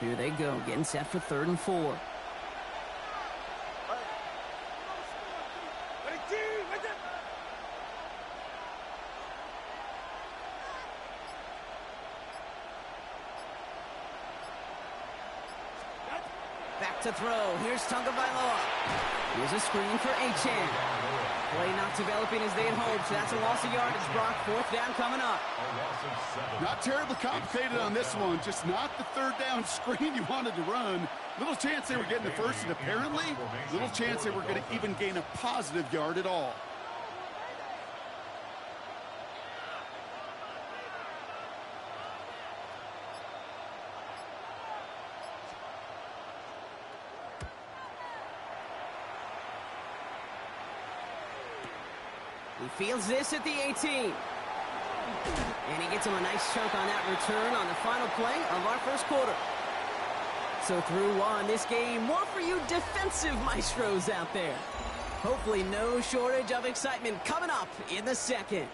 Here they go, getting set for 3rd and 4. Back to throw. Here's Tagovailoa. Here's a screen for Achan. Play not developing as they had hoped. So that's a loss of yardage. Brock, 4th down coming up. Not terribly complicated on this one. Just not the 3rd down screen you wanted to run. Little chance they were getting the first, and apparently little chance they were going to even gain a positive yard at all. He fields this at the 18. And he gets him a nice chunk on that return on the final play of our first quarter. So through one, this game, more for you defensive maestros out there. Hopefully no shortage of excitement coming up in the second.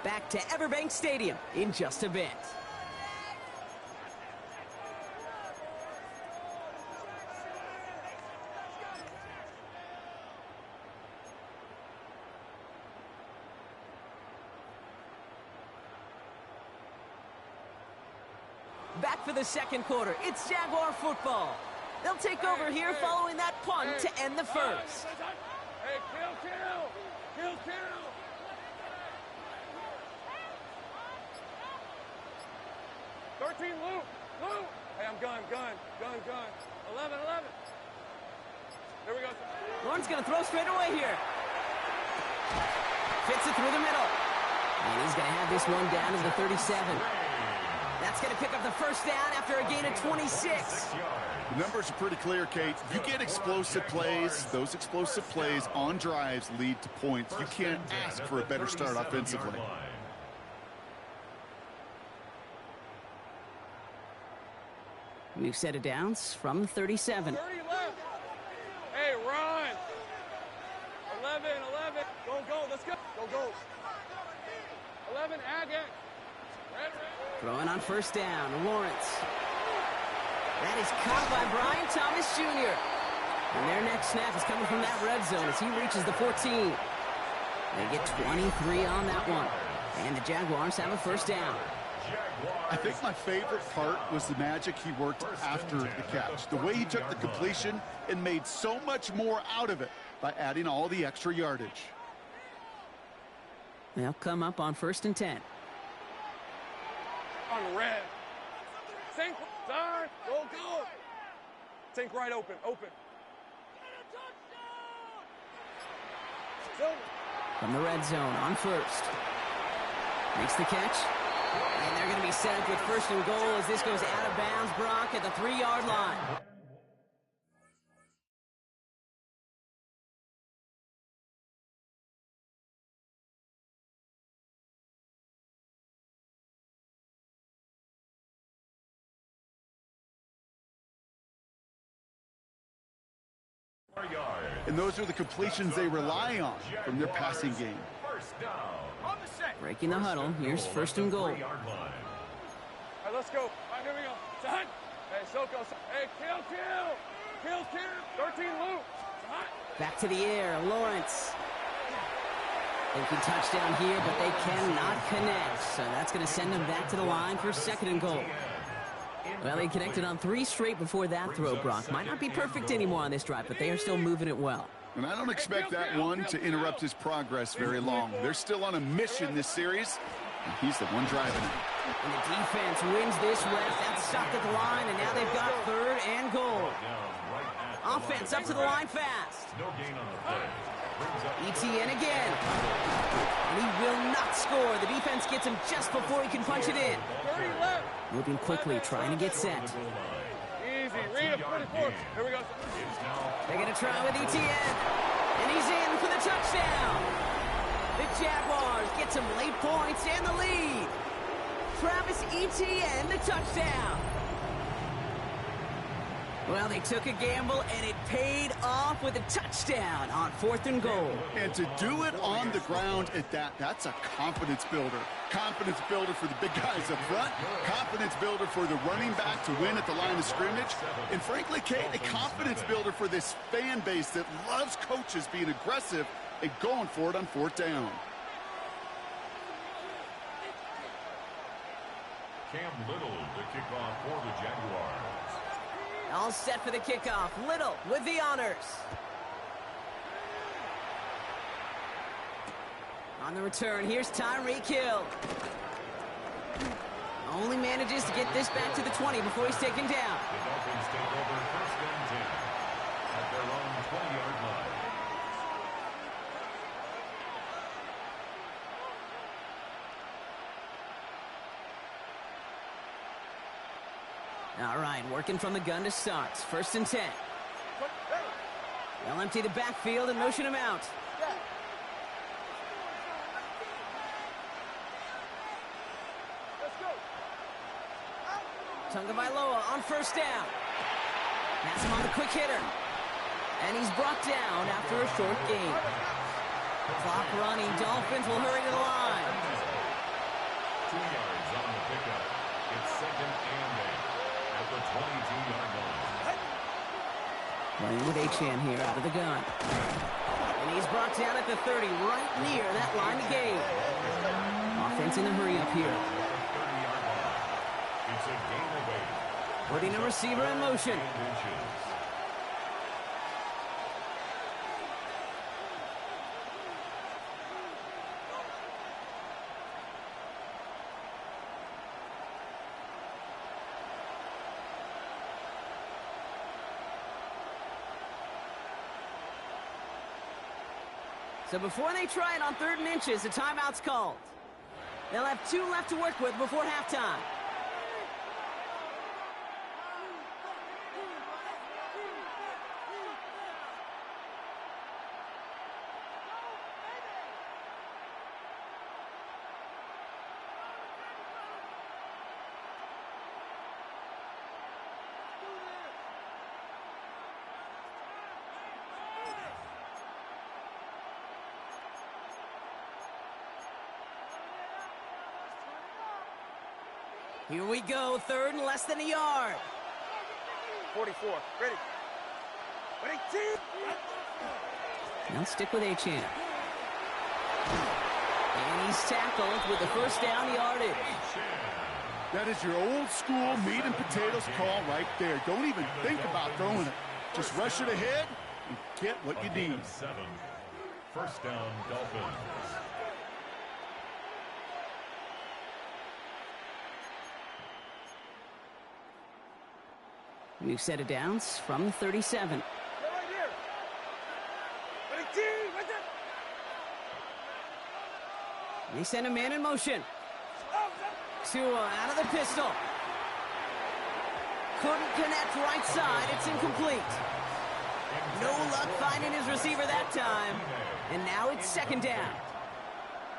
Back to Everbank Stadium in just a bit. Back for the second quarter. It's Jaguar football. They'll take over here following that punt to end the first. Hey, kill. 13, Luke. Hey, I'm gun. 11. There we go. Lawrence going to throw straight away here. Fits it through the middle. And he's going to have this one down to the 37. That's going to pick up the first down after a gain of 26. The numbers are pretty clear, Kate. You get explosive plays. Those explosive plays on drives lead to points. You can't ask for a better start offensively. We've set it downs from the 37. 30 left. Hey, run. 11. Go. Let's go. Go. 11, Agate. Throwing on first down, Lawrence. That is caught by Brian Thomas Jr. And their next snap is coming from that red zone as he reaches the 14. They get 23 on that one. And the Jaguars have a first down. I think my favorite part was the magic he worked after the catch. The way he took the completion and made so much more out of it by adding all the extra yardage. They'll come up on 1st and 10. On red. Sink, side, go. Sink right open. From the red zone on 1st. Makes the catch. And they're going to be set up with 1st and goal as this goes out of bounds, Brock, at the 3-yard line. And those are the completions they rely on from their passing game. Breaking the huddle. Here's 1st and goal. All right, let's go. All right, here we go. Side. Hey, Soko. Hey, kill. 13, Luke. Side. Back to the air, Lawrence. Thinking touchdown here, but they cannot connect. So that's going to send them back to the line for 2nd and goal. Well, they connected on 3 straight before that throw, Brock. Might not be perfect anymore on this drive, but they are still moving it well. And I don't expect that one to interrupt his progress very long. They're still on a mission this series, and he's the one driving it. And the defense wins this rep. That's stopped at the line, and now they've got 3rd and goal. Offense up to the line fast. ETN again. And he will not score. The defense gets him just before he can punch it in. 30 left. Moving quickly, trying to get set. Easy. Read up 44. Here we go. They're going to try with ETN. And he's in for the touchdown. The Jaguars get some late points and the lead. Travis Etienne, the touchdown. Well, they took a gamble, and it paid off with a touchdown on 4th and goal. And to do it on the ground at that, that's a confidence builder. Confidence builder for the big guys up front. Confidence builder for the running back to win at the line of scrimmage. And frankly, Kate, a confidence builder for this fan base that loves coaches being aggressive and going for it on 4th down. Cam Little to kick off for the Jaguars. All set for the kickoff. Little with the honors. On the return, here's Tyreek Hill. Only manages to get this back to the 20 before he's taken down. The Dolphins take over 1st and 10 at their own 20-yard line. All right, working from the gun to start. 1st and 10. They'll empty the backfield and motion him out. Tagovailoa on 1st down. That's him on the quick hitter. And he's brought down after a short gain. Clock running. Dolphins will hurry to the line. 2 yards on the pickup. It's 2nd and 8 at the 22-yard line. Running with Achan here out of the gun. And he's brought down at the 30, right near that line of game. Offense in a hurry up here. It's a gain of 8. Putting a receiver in motion. So before they try it on 3rd and inches, a timeout's called. They'll have 2 left to work with before halftime. Here we go, 3rd and less than a yard. 44, ready. Ready, team. Now stick with Achan. And he's tackled with the 1st down yardage. That is your old school meat and potatoes call right there. Don't even think about throwing it. Just rush it ahead and get what you need. 7. 1st down, Dolphins. New set of downs from the 37. Right here. Ready, team. Right there. They send a man in motion. Tua out of the pistol. Couldn't connect right side. It's incomplete. No luck finding his receiver that time. And now it's 2nd down.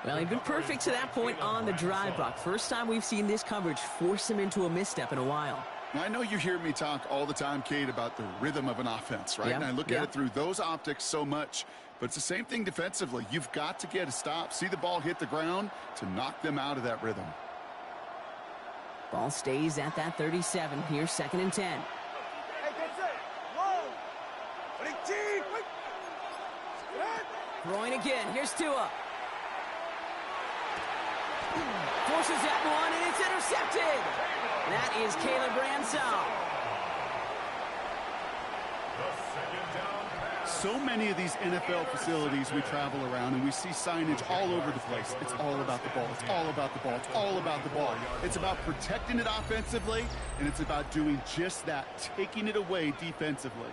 Well, he'd been perfect to that point on the drive, Brock. First time we've seen this coverage force him into a misstep in a while. I know you hear me talk all the time, Kate, about the rhythm of an offense, right? Yeah, And I look at it through those optics so much, but it's the same thing defensively. You've got to get a stop, see the ball hit the ground to knock them out of that rhythm. Ball stays at that 37. Here's 2nd and 10. Hey, get set. Whoa. Ready, team. Throwing again. Here's Tua. Forces that one, and it's intercepted. That is Caleb Bransall. So many of these NFL facilities we travel around and we see signage all over the place. It's all about the ball. It's all about the ball. It's all about the ball. It's about protecting it offensively, and it's about doing just that, taking it away defensively.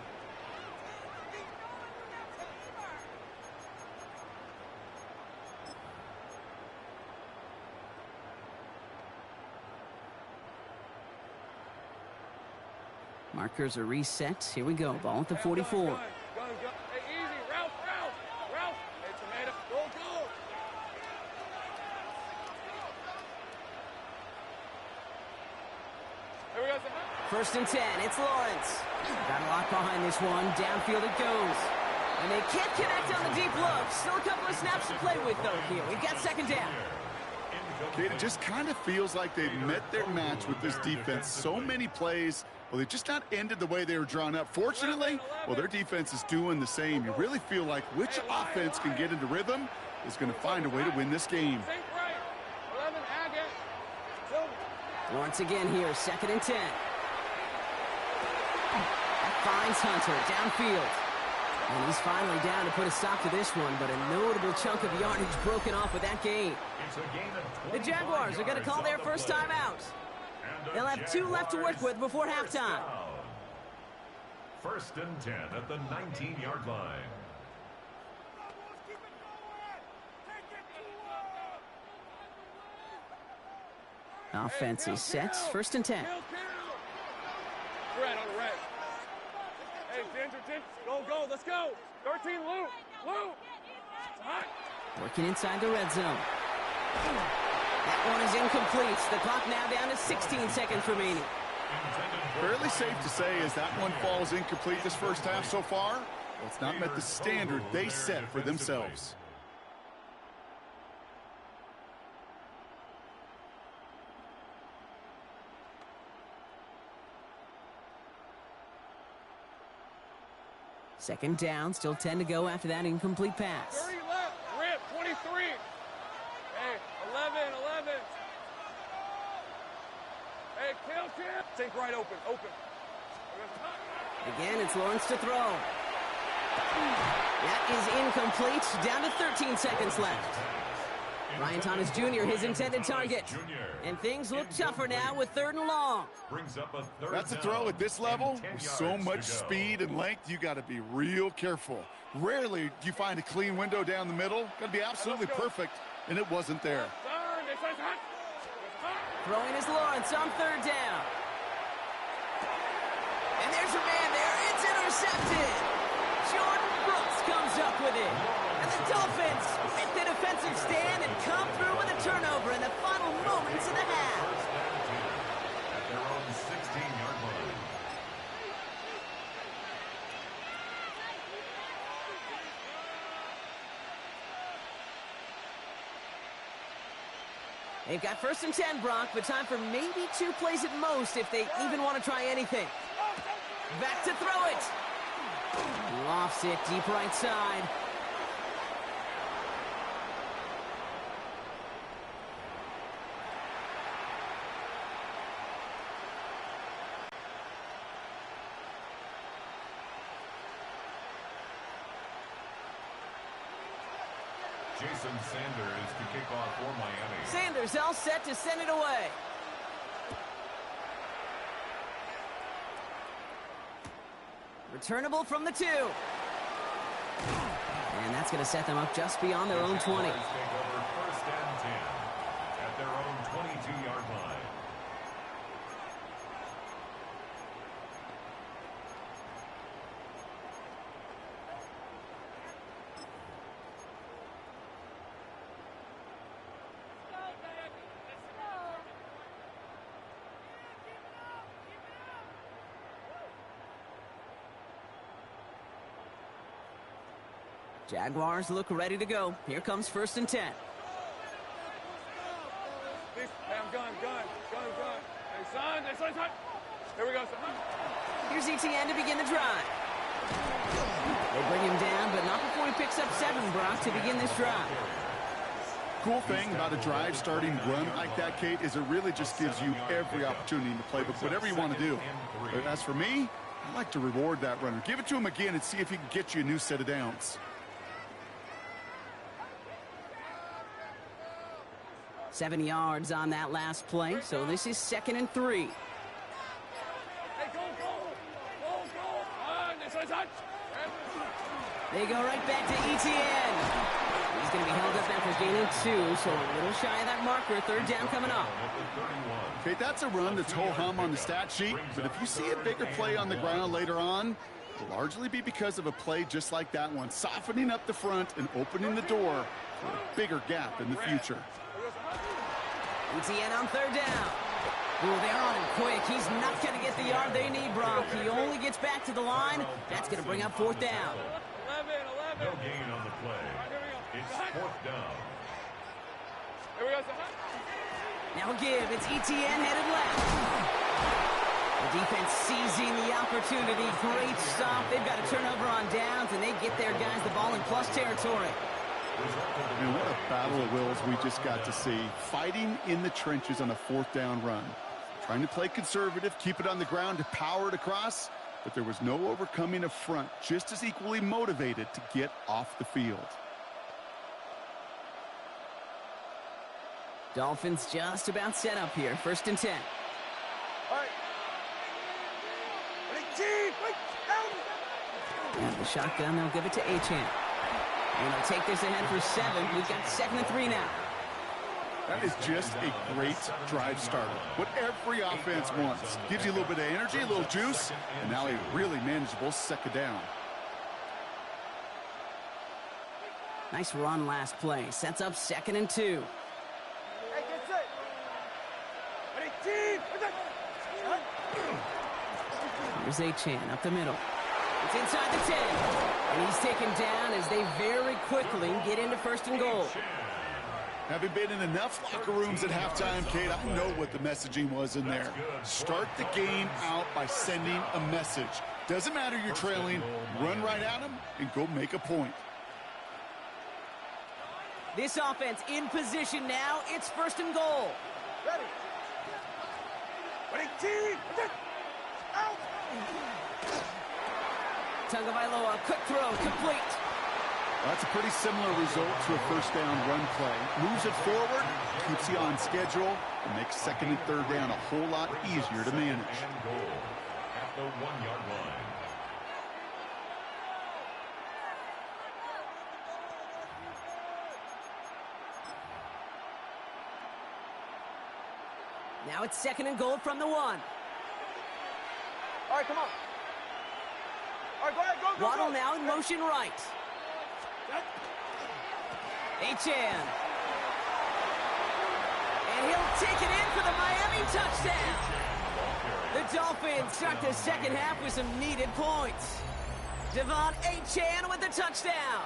Markers are reset. Here we go. Ball at the 44. Go. Hey, easy. Ralph. Hey, tomato. Go. Here we go. First and 10, it's Lawrence. Got a lot behind this one. Downfield it goes. And they can't connect on the deep look. Still a couple of snaps to play with, though, here. We've got second down. Kate, it just kind of feels like they've met their match with this defense. So many plays, well, they just not ended the way they were drawn up. Fortunately, well, their defense is doing the same. You really feel like which offense can get into rhythm is going to find a way to win this game. Lawrence again here, second and 10. That finds Hunter downfield. And he's finally down to put a stop to this one, but a notable chunk of yardage broken off with that gain. The Jaguars are going to call their first time out. They'll have 2 left to work with before halftime. First and 10 at the 19-yard line. Offense is set. First and 10. Red on the red. Hey, Ginger, go, let's go. 13, Lou. Working inside the red zone. That one is incomplete. The clock now down to 16 seconds remaining. Fairly safe to say as that one falls incomplete this first half so far, well, it's not met the standard they set for themselves. Second down, still 10 to go after that incomplete pass. 30 left, rip, 23. Hey, 11. Hey, kill. Take right open. Again, it's Lawrence to throw. That is incomplete. Down to 13 seconds left. Ryan Thomas Jr., his intended target. And things look tougher now with 3rd and long. That's a throw at this level. With so much speed and length, you got to be real careful. Rarely do you find a clean window down the middle. Got to be absolutely perfect, and it wasn't there. Throwing is Lawrence on 3rd down. And there's your man there. It's intercepted. Jordan Brooks comes up with it. And the Dolphins with the defensive stand and come through with a turnover in the final moments of the half. At their own 16-yard line. They've got first and 10, Brock, but time for maybe 2 plays at most if they even want to try anything. Back to throw it. Lofts it deep right side. Jason Sanders to kick off for Miami. Sanders all set to send it away. Returnable from the 2. And that's going to set them up just beyond their own 20. Take over first and 10 at their own 22-yard line. Jaguars look ready to go. Here comes first and 10. Hey, I'm gun. Hey, son. Here we go, son. Here's ETN to begin the drive. They bring him down, but not before he picks up 7, Brock, to begin this drive. Cool thing about a drive starting run like that, Kate, is it really just gives you every opportunity in the playbook, whatever you want to do. But as for me, I like to reward that runner. Give it to him again and see if he can get you a new set of downs. 7 yards on that last play, so this is 2nd and 3. Hey, go. They go right back to ETN. He's going to be held up after gaining 2, so a little shy of that marker. 3rd down coming up. Okay, that's a run that's ho-hum on the stat sheet, but if you see a bigger play on the ground later on, it'll largely be because of a play just like that one, softening up the front and opening the door for a bigger gap in the future. ETN on 3rd down. Ooh, they're on him quick. He's not going to get the yard they need, Brock. He only gets back to the line. That's going to bring up 4th down. 11. No gain on the play. It's 4th down. Here we go. Now give. It's Etienne headed left. The defense seizing the opportunity. Great stop. They've got a turnover on downs, and they get their guys the ball in plus territory. And what a battle of wills we just got to see. Fighting in the trenches on a 4th down run. Trying to play conservative, keep it on the ground to power it across, but there was no overcoming a front, just as equally motivated to get off the field. Dolphins just about set up here. 1st and 10. All right. And the shotgun, they'll give it to Achane. And they'll take this ahead for 7. We've got 2nd and 3 now. That is just a great drive starter. What every offense wants. Gives you a little bit of energy, a little juice, and now a really manageable 2nd down. Nice run last play. Sets up 2nd and 2. Hey, get set. Ready, team. Here's Achane up the middle. It's inside the 10. And he's taken down as they very quickly get into 1st and goal. Having been in enough locker rooms at halftime, Kate, I know what the messaging was in there. Start the game out by sending a message. Doesn't matter you're trailing, run right at them and go make a point. This offense in position now. It's 1st and goal. Ready. Ready, team. Out. Tagovailoa, quick throw, complete. That's a pretty similar result to a 1st down run play. Moves it forward, keeps you on schedule, and makes 2nd and 3rd down a whole lot easier to manage. And goal at the 1-yard line. Now it's 2nd and goal from the 1. All right, come on. All right, go ahead, go. Waddle now in motion right. Achane. And he'll take it in for the Miami touchdown. The Dolphins start the 2nd half with some needed points. Devon Achane with the touchdown.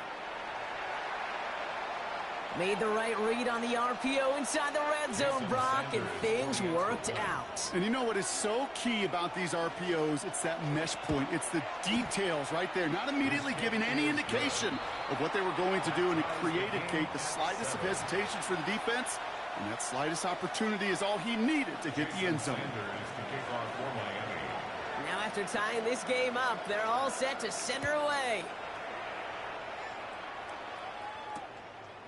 Made the right read on the RPO inside the red zone, Brock, and things worked out. And you know what is so key about these RPOs? It's that mesh point. It's the details right there. Not immediately giving any indication of what they were going to do, and it created, Kate, the slightest of hesitations for the defense. And that slightest opportunity is all he needed to hit the end zone. Now after tying this game up, they're all set to send her away.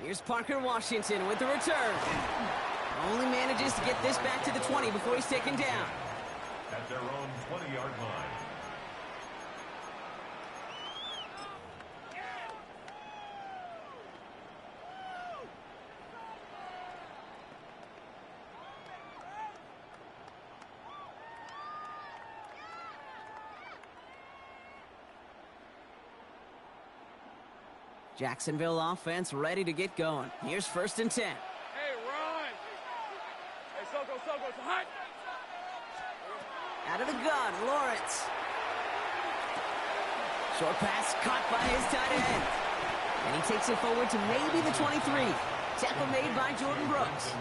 Here's Parker Washington with the return. Only manages to get this back to the 20 before he's taken down. At their own 20-yard line. Jacksonville offense ready to get going. Here's 1st and 10. Hey, run. Hey, Soko, it's hot. Out of the gun, Lawrence. Short pass caught by his tight end. And he takes it forward to maybe the 23. Tackle made by Jordan Brooks.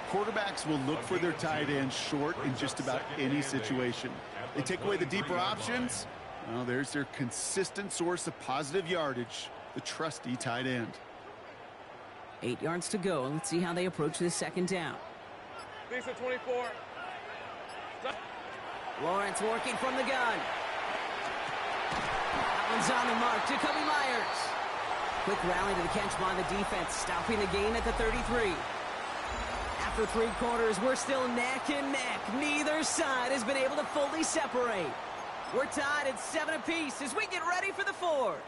Quarterbacks will look for their tight end short in just about any situation. They take away the deeper options. Well, there's their consistent source of positive yardage, the trusty tight end. 8 yards to go. Let's see how they approach this 2nd down. Lisa, 24. Lawrence working from the gun. That one's on the mark. Jacoby Myers. Quick rally to the catch by the defense, stopping the gain at the 33. After 3 quarters, we're still neck and neck. Neither side has been able to fully separate. We're tied at 7 apiece as we get ready for the 4th.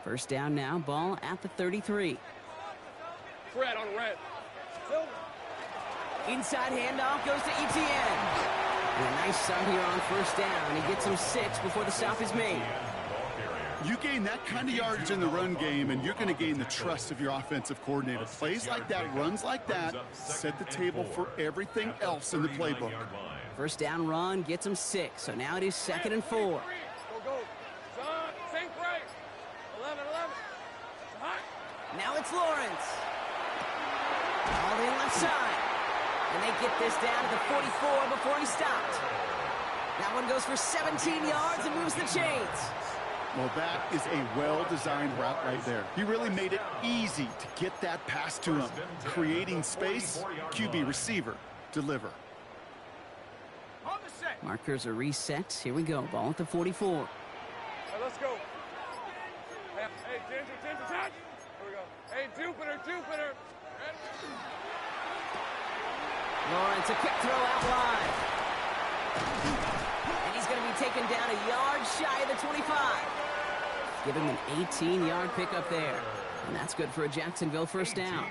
First down now, ball at the 33. Red on red. Inside handoff goes to Etienne. And a nice start here on 1st down. He gets him 6 before the stop is made. You gain that kind of yardage in the run game, and you're going to gain the trust of your offensive coordinator. Plays like that, runs like that, set the table for everything else in the playbook. First down run gets him 6, so now it is 2nd and 4. Go, go. Son, sink right. 11, 11. Son. Now it's Lawrence. All in left side. And they get this down to the 44 before he stopped. That one goes for 17 yards and moves the chains. Well, that is a well-designed route right there. He really made it easy to get that pass to him. Creating space, QB receiver, deliver. Markers are reset. Here we go. Ball at the 44. Right, let's go. Hey, Ginger, touch. Here we go. Hey, Jupiter. Lawrence, a quick throw out wide. And he's going to be taken down a yard shy of the 25. Give him an 18-yard pickup there. And that's good for a Jacksonville first down.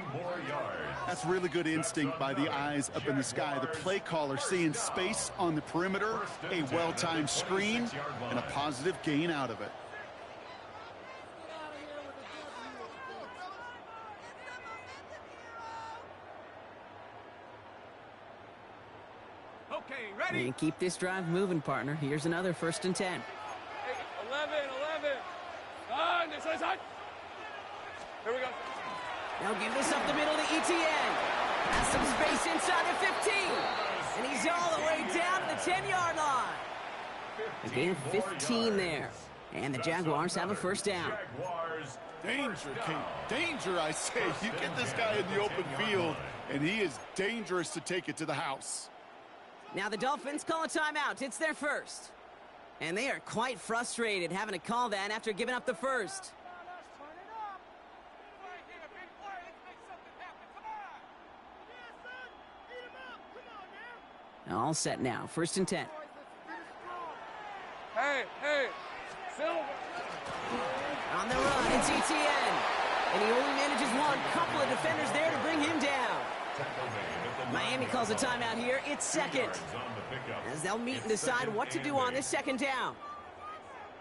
That's really good instinct by the eyes up in the sky. The play caller seeing space on the perimeter, a well-timed screen, and a positive gain out of it. Okay, ready? And keep this drive moving, partner. Here's another 1st and 10. Hey, 11. Son. Here we go. Now give this up the middle to ETN. Has some space inside the 15. And he's all the way down to the 10-yard line. A gain of 15 there. And the Jaguars have a first down. Danger, Kate. Danger, I say. You get this guy in the open field, and he is dangerous to take it to the house. Now the Dolphins call a timeout. It's their first. And they are quite frustrated having to call that after giving up the first. All set now. 1st and 10. Hey, Silver. On the run, it's ETN. And he only manages one. Couple of defenders there to bring him down. Miami calls a timeout here. It's 2nd. As they'll meet and decide what to do on this 2nd down.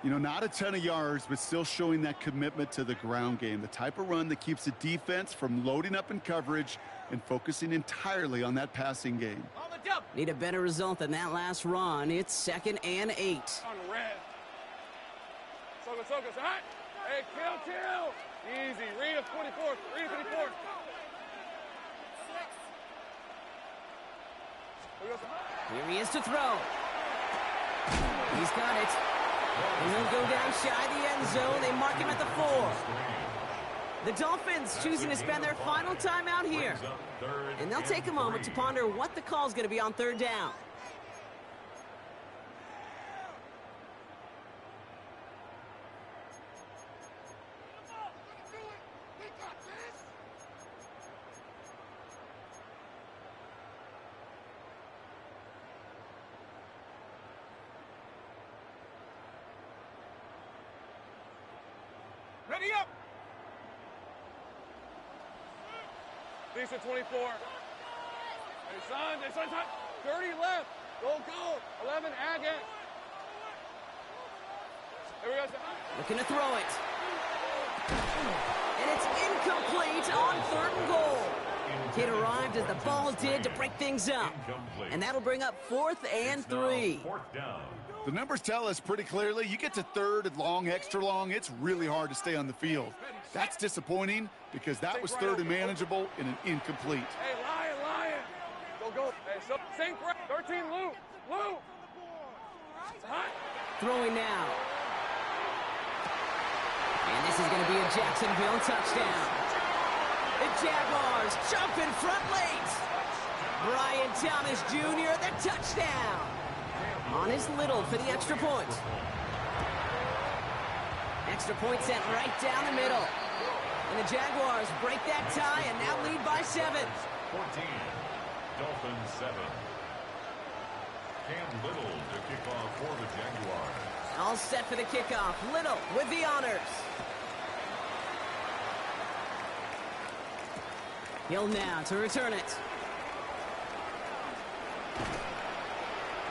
You know, not a ton of yards, but still showing that commitment to the ground game. The type of run that keeps the defense from loading up in coverage and focusing entirely on that passing game. Need a better result than that last run. It's 2nd and 8. On the red. Soka, son. Hey, kill. Easy. Read a 24. Here he is to throw. He's got it. And he'll go down shy of the end zone. They mark him at the 4. The Dolphins choosing to spend their final timeout here. And they'll take a moment to ponder what the call is going to be on 3rd down. Ready up. Decent 24. Hey, son. 30 left. Go. 11, Agate. Here we go, son. Looking to throw it. And it's incomplete on 3rd and goal. Kid arrived as the ball did to break things up. And that'll bring up 4th and 3. The numbers tell us pretty clearly, you get to 3rd and long, extra long, it's really hard to stay on the field. That's disappointing because that was 3rd and manageable in an incomplete. Hey, Lion. Go. Hey, so sink right. 13, Lou. Throwing now. And this is going to be a Jacksonville touchdown. The Jaguars jump in front late. Brian Thomas Jr., the touchdown. On his Little for the extra point. Extra point sent right down the middle. And the Jaguars break that tie and now lead by 7. 14. Dolphins 7. Cam Little to kick off for the Jaguars. All set for the kickoff. Little with the honors. Hill now to return it.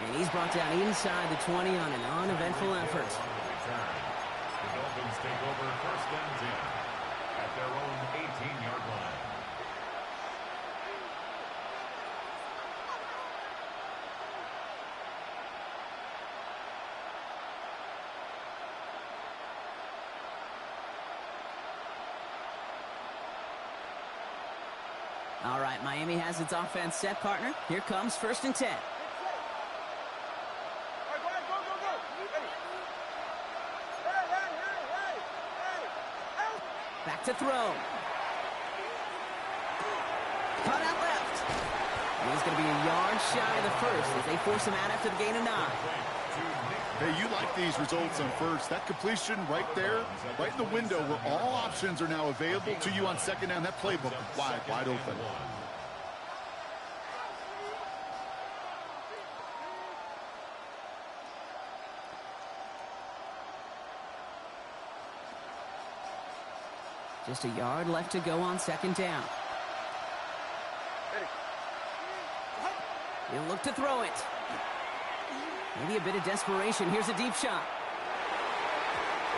And he's brought down inside the 20 on an uneventful effort. The Dolphins for first and 10 at their own 18-yard line. All right, Miami has its offense set, partner. Here comes first and 10. Back to throw. Cut out left. And he's going to be a yard shy of the first as they force him out after the gain of 9. Hey, you like these results on first. That completion right there, right in the window where all options are now available to you on second down. That playbook wide open. Just a yard left to go on second down. He'll look to throw it. Maybe a bit of desperation. Here's a deep shot.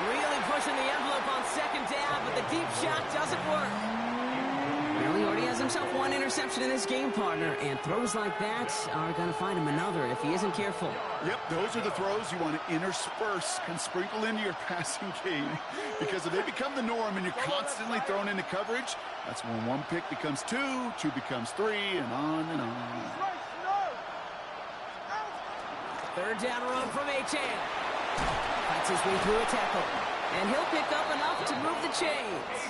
Really pushing the envelope on second down, but the deep shot doesn't work. Well, he already has himself one interception in this game, partner, and throws like that are going to find him another if he isn't careful. Yep, those are the throws you want to intersperse and sprinkle into your passing game, because if they become the norm and you're constantly thrown into coverage, that's when one pick becomes two, two becomes three, and on and on. Third down run from Achan. Fights his way through a tackle, and he'll pick up enough to move the chains.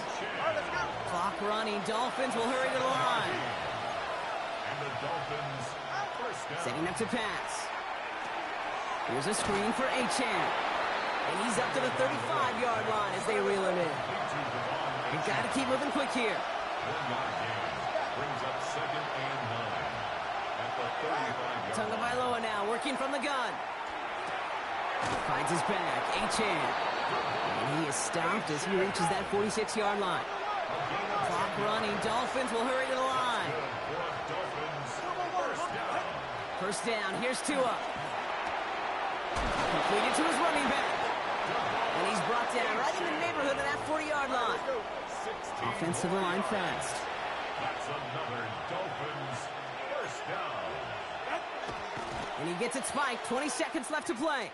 Clock running. Dolphins will hurry to the line. And the Dolphins first down. Setting up to pass. Here's a screen for Achan. And he's up to the 35-yard line as they reel him in. You've got to keep moving quick here. 1-yard gain brings up second and 9 at the 35-yard line. Tagovailoa now working from the gun. Finds his back. Achan. And he is stopped as he reaches that 46-yard line. Clock running. Dolphins will hurry to the line. First down. Here's Tua. Completed to his running back. And he's brought down right in the neighborhood of that 40-yard line. Offense to the line fast. That's another Dolphins first down. And he gets it spiked. 20 seconds left to play.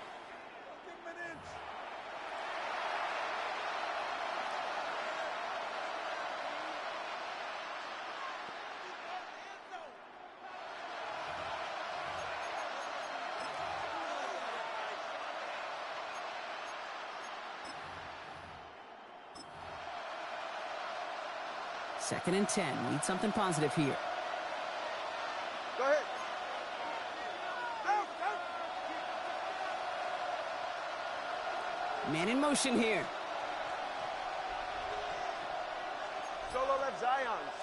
Second and 10. Need something positive here. Go ahead. Man in motion here. Solo left Zions.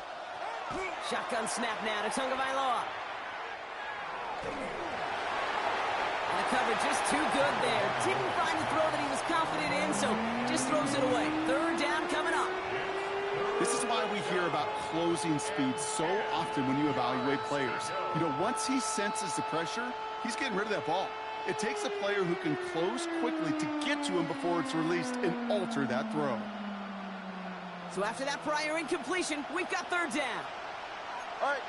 Shotgun snap now to Tagovailoa. And the coverage just too good there. Didn't find the throw that he was confident in, so just throws it away. Third down coming up. This is why we hear about closing speed so often when you evaluate players. You know, once he senses the pressure, he's getting rid of that ball. It takes a player who can close quickly to get to him before it's released and alter that throw. So after that prior incompletion, we've got third down. All right.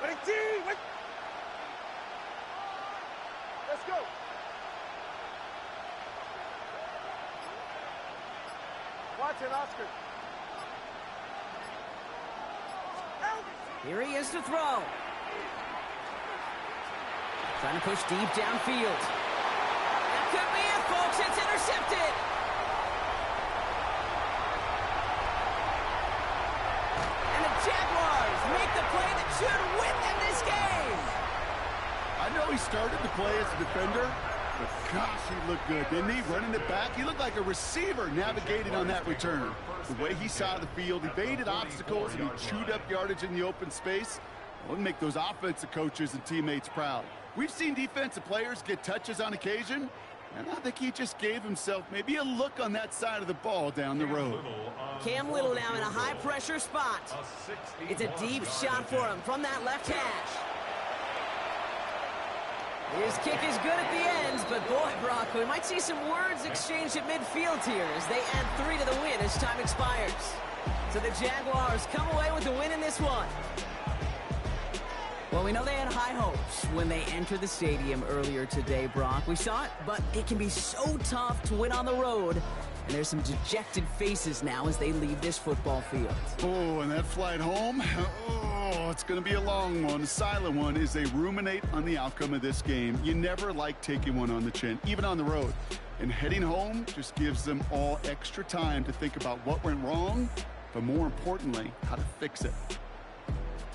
Ready, wait. Let's go. Watson, Oscar. Here he is to throw. Trying to push deep downfield. That could be it, folks. It's intercepted. And the Jaguars make the play that should win them this game. I know he started to play as a defender, but gosh, he looked good, didn't he? Running it back, he looked like a receiver navigating on that return. The way he saw the field, evaded obstacles, and he chewed up yardage in the open space. It would make those offensive coaches and teammates proud. We've seen defensive players get touches on occasion, and I think he just gave himself maybe a look on that side of the ball down the road. Cam Little now in a high-pressure spot. It's a deep shot for him from that left hash. His kick is good at the end, but boy, Brock, we might see some words exchanged at midfield here as they add 3 to the win as time expires. So the Jaguars come away with the win in this one. Well, we know they had high hopes when they entered the stadium earlier today, Brock. We saw it, but it can be so tough to win on the road. And there's some dejected faces now as they leave this football field. Oh, and that flight home, oh, it's going to be a long one, a silent one, as they ruminate on the outcome of this game. You never like taking one on the chin, even on the road. And heading home just gives them all extra time to think about what went wrong, but more importantly, how to fix it.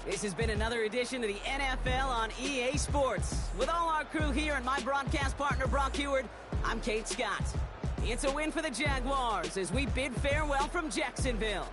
This has been another edition of the NFL on EA Sports. With all our crew here and my broadcast partner, Brock Heward, I'm Kate Scott. It's a win for the Jaguars as we bid farewell from Jacksonville.